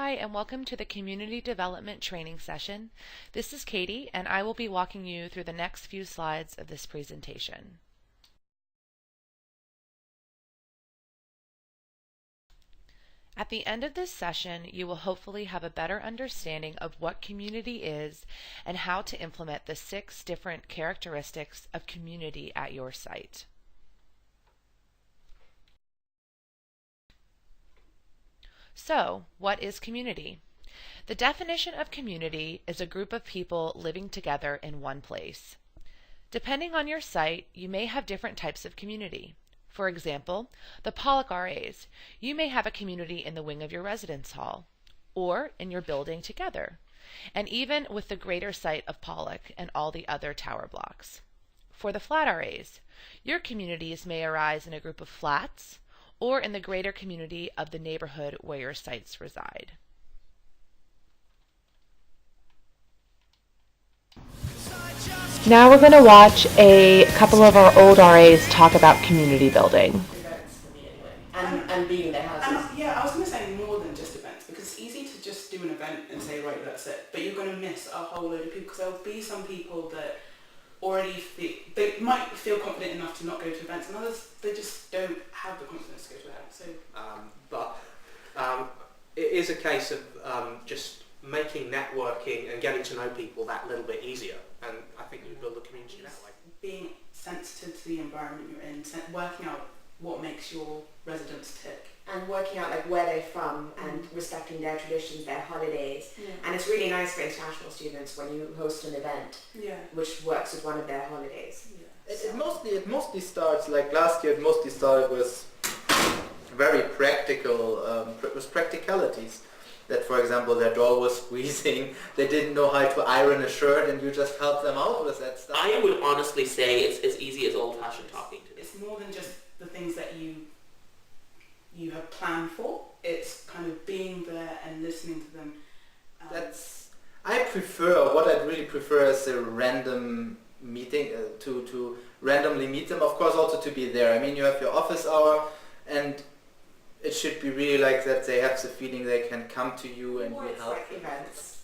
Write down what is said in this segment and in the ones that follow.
Hi, and welcome to the Community Development Training Session. This is Katie, and I will be walking you through the next few slides of this presentation. At the end of this session, you will hopefully have a better understanding of what community is and how to implement the 6 different characteristics of community at your site. So, what is community? The definition of community is a group of people living together in one place. Depending on your site, you may have different types of community. For example, the Pollock RAs. You may have a community in the wing of your residence hall, or in your building together, and even with the greater site of Pollock and all the other tower blocks. For the flat RAs, your communities may arise in a group of flats, or in the greater community of the neighborhood where your sites reside. Now we're going to watch a couple of our old RAs talk about community building. Events for me anyway, and being in their houses. Yeah, I was going to say more than just events, because it's easy to just do an event and say, right, that's it. But you're going to miss a whole load of people, because there'll be some people that already they might feel confident enough to not go to events, and others, they just don't have the confidence to go to events. But it is a case of just making networking and getting to know people that little bit easier, and I think you build a community that way. Being sensitive to the environment you're in, working out what makes your residents tick. And working out like where they're from and respecting their traditions, their holidays. Yeah. And it's really nice for international students when you host an event which works with one of their holidays. Yeah. It mostly starts, like last year, it mostly started with very practical, with practicalities. That, for example, their door was squeezing, they didn't know how to iron a shirt, and you just helped them out with that stuff. I would honestly say it's as easy as old-fashioned talking to them. It's more than just the things that you have planned for. It's kind of being there and listening to them. What I really prefer is a random meeting, to randomly meet them, of course also to be there. I mean, you have your office hour, and it should be really like that they have the feeling they can come to you and you help. Like events.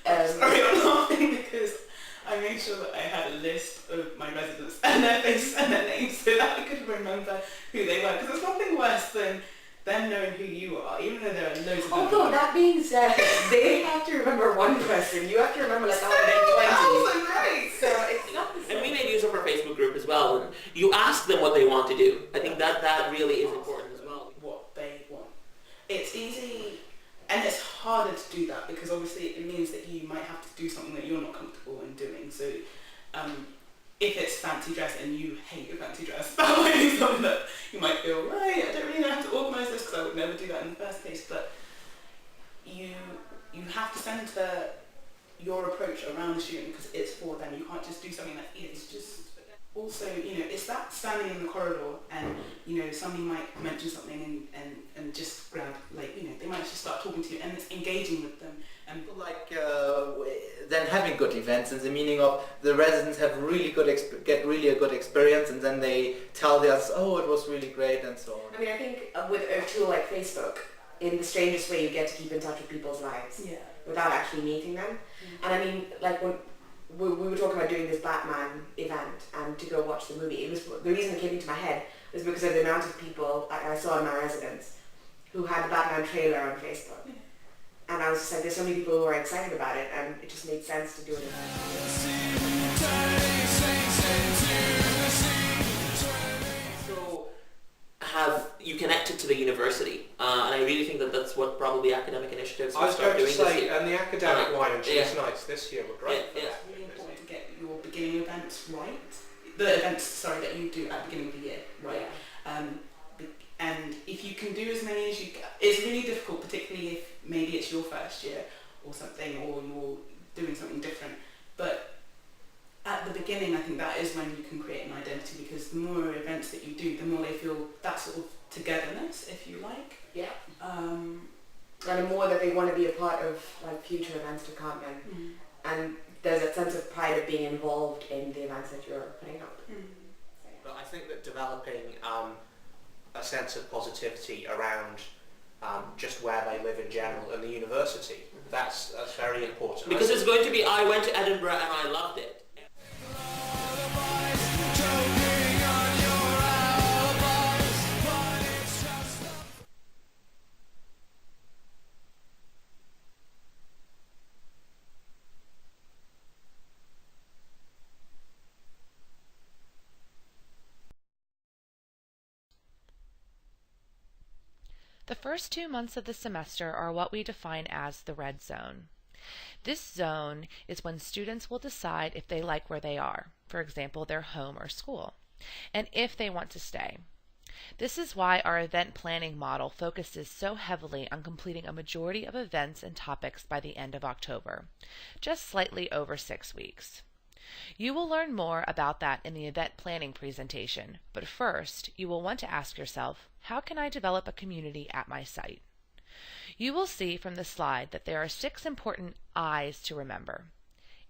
Sorry, I'm laughing because I made sure that I had a list of my residents and their faces and their names so that I could remember who they were. Because there's nothing worse than them knowing who you are, even though there are loads of them. Although that being said, they have to remember one person. You have to remember like 120. Right. So it's not the same. And we made use of our Facebook group as well. And you ask them what they want to do. I think that really is important as well. What they want. It's easy, and it's harder to do that because obviously it means that you might have to do something that you're not comfortable in doing. So if it's fancy dress and you hate your fancy dress, that might be something that you might feel, right, I don't really know how to organise this because I would never do that in the first place. But you have to centre your approach around the student because it's for them. You can't just do something that it's just... Also, it's that standing in the corridor and, somebody might mention something and just grab, they might just start talking to you and it's engaging with them. And Then having good events in the meaning of the residents have get really a good experience, and then they tell us, oh, it was really great, and so on. I mean, I think with a tool like Facebook, in the strangest way you get to keep in touch with people's lives without actually meeting them. And I mean, like when we were talking about doing this Batman event and to go watch the movie, it was the reason it came into my head was because of the amount of people I saw in my residence who had the Batman trailer on Facebook. And I was just like, there's so many people who are excited about it, and it just made sense to do an event. So have you connected to the university? And I really think that that's what probably academic initiatives I will was start going to doing this say, year. and the academic wine and cheese nights this year were great. Yeah. it's really important to get your beginning events right. The events, that you do at the beginning of the year, right? And if you can do as many as you can, it's really difficult, particularly if maybe it's your first year or something, or you're doing something different. But at the beginning, I think that is when you can create an identity, because the more events that you do, the more they feel that sort of togetherness, if you like. Yeah. And the more that they want to be a part of like future events to come, and there's a sense of pride of being involved in the events that you're putting up. But I think that developing a sense of positivity around just where they live in general and the university. That's very important. Because it's going to be, I went to Edinburgh and I loved it. The first 2 months of the semester are what we define as the red zone. This zone is when students will decide if they like where they are, for example, their home or school, and if they want to stay. This is why our event planning model focuses so heavily on completing a majority of events and topics by the end of October, just slightly over 6 weeks. You will learn more about that in the event planning presentation, but first, you will want to ask yourself, how can I develop a community at my site? You will see from the slide that there are 6 important I's to remember: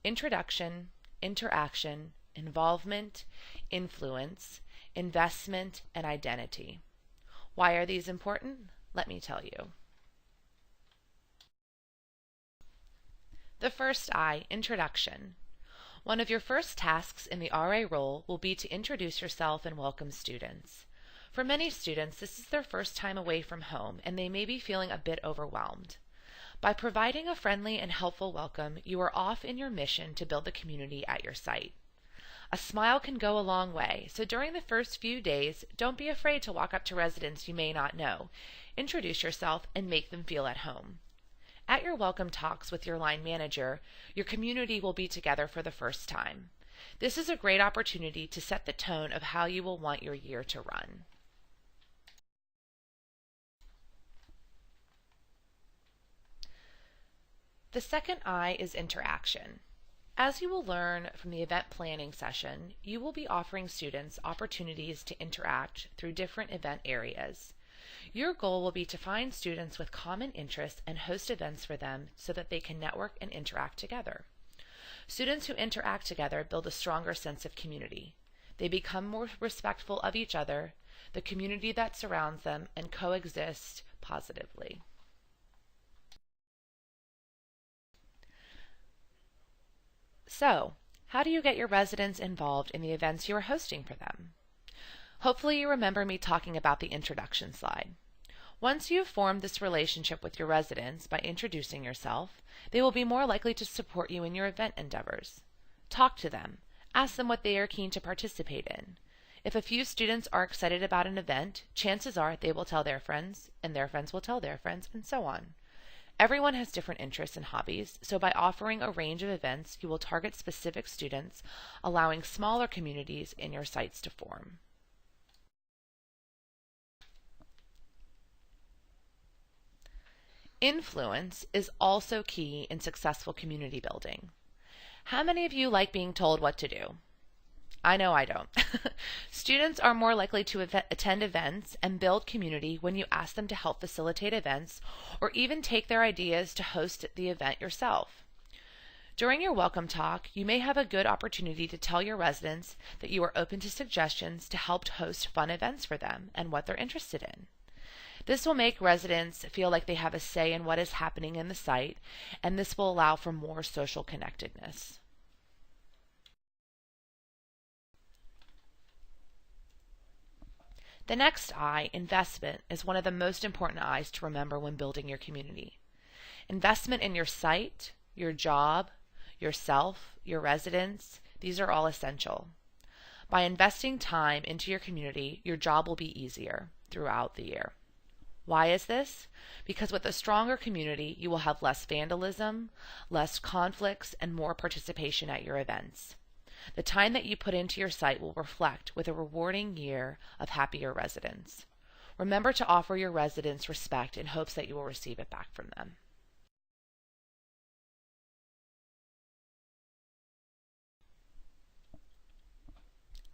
introduction, interaction, involvement, influence, investment, and identity. Why are these important? Let me tell you. The first I, introduction. One of your first tasks in the RA role will be to introduce yourself and welcome students. For many students, this is their first time away from home, and they may be feeling a bit overwhelmed. By providing a friendly and helpful welcome, you are off in your mission to build a community at your site. A smile can go a long way, so during the first few days, don't be afraid to walk up to residents you may not know. Introduce yourself and make them feel at home. At your welcome talks with your line manager, your community will be together for the first time. This is a great opportunity to set the tone of how you will want your year to run. The second I is interaction. As you will learn from the event planning session, you will be offering students opportunities to interact through different event areas. Your goal will be to find students with common interests and host events for them so that they can network and interact together. Students who interact together build a stronger sense of community. They become more respectful of each other, the community that surrounds them, and coexist positively. So, how do you get your residents involved in the events you are hosting for them? Hopefully you remember me talking about the introduction slide. Once you've formed this relationship with your residents by introducing yourself, they will be more likely to support you in your event endeavors. Talk to them. Ask them what they are keen to participate in. If a few students are excited about an event, chances are they will tell their friends, and their friends will tell their friends, and so on. Everyone has different interests and hobbies, so by offering a range of events, you will target specific students, allowing smaller communities in your sites to form. Influence is also key in successful community building. How many of you like being told what to do? I know I don't. Students are more likely to attend events and build community when you ask them to help facilitate events or even take their ideas to host the event yourself. During your welcome talk, you may have a good opportunity to tell your residents that you are open to suggestions to help host fun events for them and what they're interested in. This will make residents feel like they have a say in what is happening in the site, and this will allow for more social connectedness. The next I, investment, is one of the most important I's to remember when building your community. Investment in your site, your job, yourself, your residents, these are all essential. By investing time into your community, your job will be easier throughout the year. Why is this? Because with a stronger community, you will have less vandalism, less conflicts, and more participation at your events. The time that you put into your site will reflect with a rewarding year of happier residents. Remember to offer your residents respect in hopes that you will receive it back from them.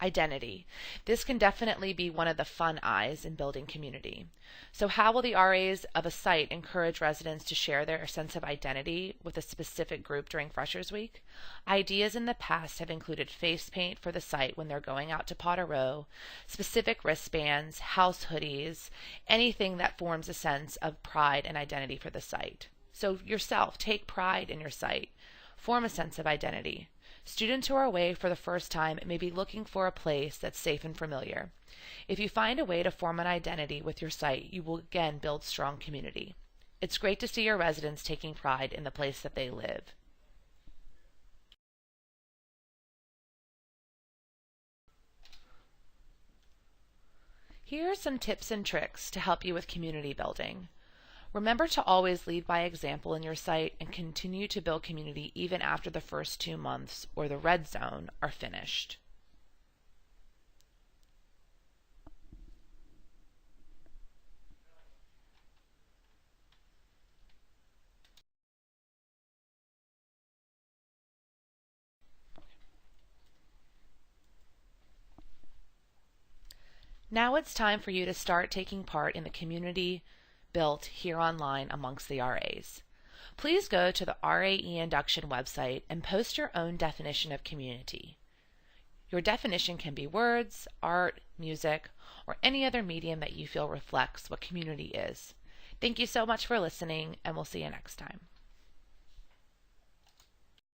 Identity. This can definitely be one of the fun I's in building community. So how will the RAs of a site encourage residents to share their sense of identity with a specific group during Freshers Week? Ideas in the past have included face paint for the site when they're going out to Potter Row, specific wristbands, house hoodies, anything that forms a sense of pride and identity for the site. So yourself, take pride in your site. Form a sense of identity. Students who are away for the first time may be looking for a place that's safe and familiar. If you find a way to form an identity with your site, you will again build strong community. It's great to see your residents taking pride in the place that they live. Here are some tips and tricks to help you with community building. Remember to always lead by example in your site and continue to build community even after the first 2 months or the red zone are finished. Now it's time for you to start taking part in the community built here online amongst the RAs. Please go to the RAE Induction website and post your own definition of community. Your definition can be words, art, music, or any other medium that you feel reflects what community is. Thank you so much for listening, and we'll see you next time.